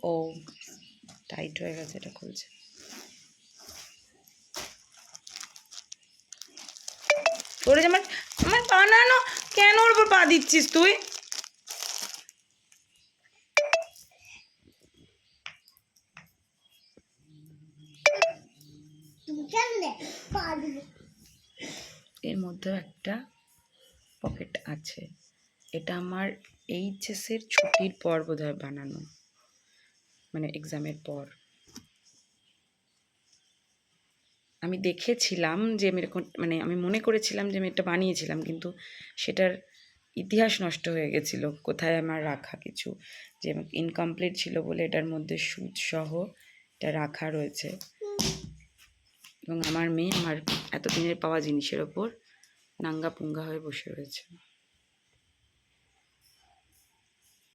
ও tight হয়ে গেছে, এটা খুলছে। তোরে আমার আমার বানানো কেন ওর উপর পা দিচ্ছিস তুই? এর মধ্যে একটা পকেট আছে। এটা আমার এইচএসের ছুটির পর বোধহয় বানানো, মানে এক্সামের পর। আমি দেখেছিলাম যে আমি এরকম, মানে আমি মনে করেছিলাম যে আমি এটা বানিয়েছিলাম, কিন্তু সেটার ইতিহাস নষ্ট হয়ে গেছিলো কোথায় আমার রাখা কিছু, যে ইনকমপ্লিট ছিল বলে এটার মধ্যে সুচ সহ এটা রাখা রয়েছে। এবং আমার মেয়ে আমার এতদিনের পাওয়া জিনিসের ওপর নাঙ্গা পুঙ্গা হয়ে বসে রয়েছে।